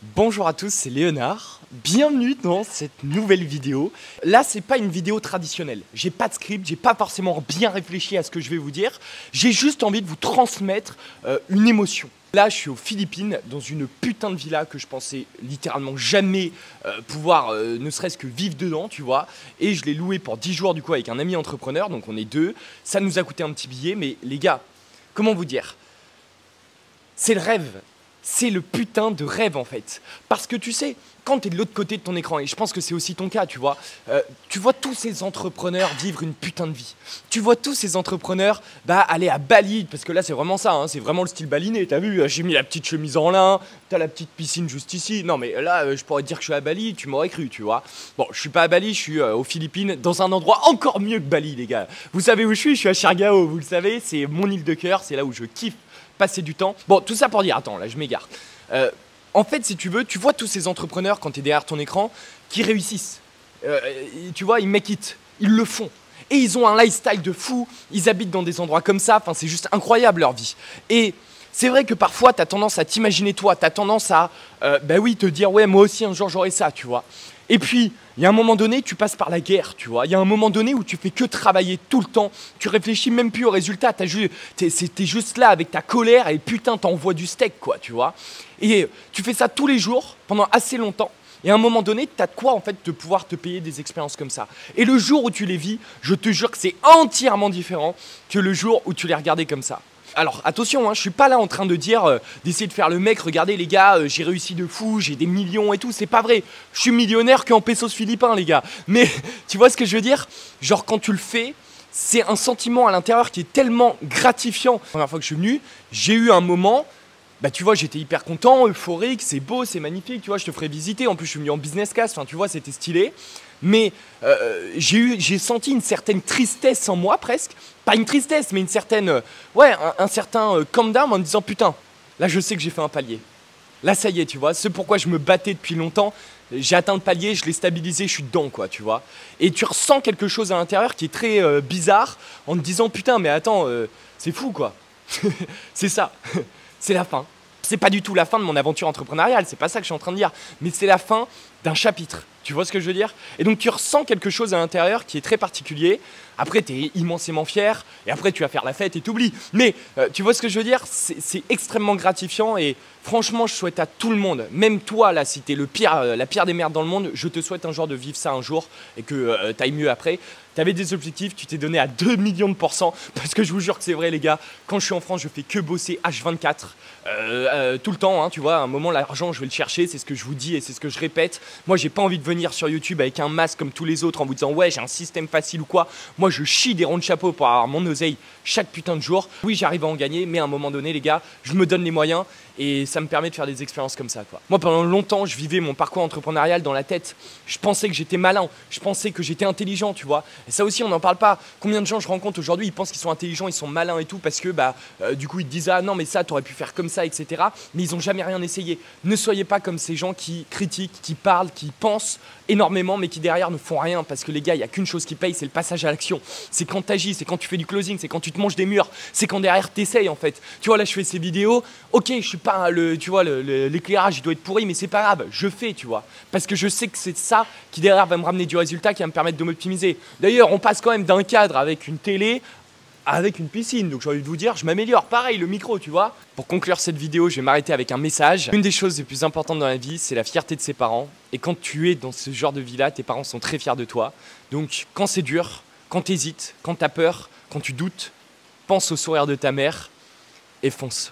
Bonjour à tous, c'est Léonard. Bienvenue dans cette nouvelle vidéo. Là, c'est pas une vidéo traditionnelle. J'ai pas de script, j'ai pas forcément bien réfléchi à ce que je vais vous dire. J'ai juste envie de vous transmettre une émotion. Là, je suis aux Philippines, dans une putain de villa que je pensais littéralement jamais pouvoir ne serait-ce que vivre dedans, tu vois. Et je l'ai loué pour 10 jours du coup avec un ami entrepreneur, donc on est deux. Ça nous a coûté un petit billet, mais les gars, comment vous dire? C'est le rêve. C'est le putain de rêve en fait. Parce que tu sais, quand tu es de l'autre côté de ton écran, et je pense que c'est aussi ton cas, tu vois tous ces entrepreneurs vivre une putain de vie. Tu vois tous ces entrepreneurs aller à Bali, parce que là c'est vraiment ça, hein, c'est vraiment le style baliné, t'as vu, j'ai mis la petite chemise en lin, t'as la petite piscine juste ici. Non mais là, je pourrais te dire que je suis à Bali, tu m'aurais cru, tu vois. Bon, je suis pas à Bali, je suis aux Philippines, dans un endroit encore mieux que Bali, les gars. Vous savez où je suis à Siargao, vous le savez, c'est mon île de cœur, c'est là où je kiffe passer du temps. Bon, tout ça pour dire, attends, là je m'égare. En fait, si tu veux, tu vois tous ces entrepreneurs quand tu es derrière ton écran qui réussissent. Tu vois, ils make it, ils le font. Et ils ont un lifestyle de fou, ils habitent dans des endroits comme ça, enfin c'est juste incroyable leur vie. Et c'est vrai que parfois tu as tendance à t'imaginer toi, tu as tendance à te dire ouais moi aussi un jour j'aurai ça, tu vois. Et puis, il y a un moment donné, tu passes par la guerre, tu vois. Il y a un moment donné où tu fais que travailler tout le temps. Tu réfléchis même plus au résultat. T'es juste là avec ta colère et putain, t'envoies du steak, quoi, tu vois. Et tu fais ça tous les jours, pendant assez longtemps. Et à un moment donné, t'as de quoi, en fait, de pouvoir te payer des expériences comme ça. Et le jour où tu les vis, je te jure que c'est entièrement différent que le jour où tu les regardais comme ça. Alors attention, hein, je suis pas là en train de dire d'essayer de faire le mec, regardez les gars, j'ai réussi de fou, j'ai des millions et tout, c'est pas vrai. Je suis millionnaire qu'en pesos philippins les gars. Mais tu vois ce que je veux dire? Genre quand tu le fais, c'est un sentiment à l'intérieur qui est tellement gratifiant. La première fois que je suis venu, j'ai eu un moment, tu vois, j'étais hyper content, euphorique, c'est beau, c'est magnifique, tu vois, je te ferai visiter. En plus, je suis venu en business class, enfin, tu vois, c'était stylé. Mais j'ai senti une certaine tristesse en moi presque. Pas une tristesse, mais une certaine, un certain calm down en me disant putain, là je sais que j'ai fait un palier. Là ça y est, tu vois, ce pourquoi je me battais depuis longtemps, j'ai atteint le palier, je l'ai stabilisé, je suis dedans quoi, tu vois. Et tu ressens quelque chose à l'intérieur qui est très bizarre en te disant putain, mais attends, c'est fou quoi. C'est ça, c'est la fin. C'est pas du tout la fin de mon aventure entrepreneuriale, c'est pas ça que je suis en train de dire, mais c'est la fin d'un chapitre. Tu vois ce que je veux dire? Et donc tu ressens quelque chose à l'intérieur qui est très particulier. Après, tu es immensément fier. Et après, tu vas faire la fête et t'oublies. Mais tu vois ce que je veux dire? C'est extrêmement gratifiant. Et franchement, je souhaite à tout le monde, même toi, là, si tu es la pire des merdes dans le monde, je te souhaite un jour de vivre ça un jour et que tu ailles mieux après. Tu avais des objectifs, tu t'es donné à 2 millions de %. Parce que je vous jure que c'est vrai, les gars. Quand je suis en France, je fais que bosser H24. Tout le temps, hein, tu vois. À un moment, l'argent, je vais le chercher. C'est ce que je vous dis et c'est ce que je répète. Moi, j'ai pas envie de venir sur YouTube avec un masque comme tous les autres en vous disant ouais, j'ai un système facile ou quoi. Moi, je chie des ronds de chapeau pour avoir mon oseille chaque putain de jour. Oui, j'arrive à en gagner, mais à un moment donné, les gars, je me donne les moyens et ça me permet de faire des expériences comme ça, quoi. Moi, pendant longtemps, je vivais mon parcours entrepreneurial dans la tête. Je pensais que j'étais malin, je pensais que j'étais intelligent, tu vois. Et ça aussi, on n'en parle pas. Combien de gens je rencontre aujourd'hui, ils pensent qu'ils sont intelligents, ils sont malins et tout parce que du coup, ils te disent ah non, mais ça, t'aurais pu faire comme ça, etc. Mais ils n'ont jamais rien essayé. Ne soyez pas comme ces gens qui critiquent, qui parlent, qui pensent énormément, mais qui derrière ne font rien parce que les gars, il n'y a qu'une chose qui paye, c'est le passage à l'action. C'est quand tu agis, c'est quand tu fais du closing, c'est quand tu te manges des murs, c'est quand derrière tu essayes en fait. Tu vois, là, je fais ces vidéos, ok, je suis pas l'éclairage, il doit être pourri, mais c'est pas grave, je fais, tu vois. Parce que je sais que c'est ça qui derrière va me ramener du résultat, qui va me permettre de m'optimiser. D'ailleurs, on passe quand même d'un cadre avec une télé avec une piscine, donc j'ai envie de vous dire, je m'améliore, pareil, le micro, tu vois. Pour conclure cette vidéo, je vais m'arrêter avec un message. Une des choses les plus importantes dans la vie, c'est la fierté de ses parents. Et quand tu es dans ce genre de vie-là, tes parents sont très fiers de toi. Donc quand c'est dur, quand tu hésites, quand tu as peur, quand tu doutes, pense au sourire de ta mère et fonce.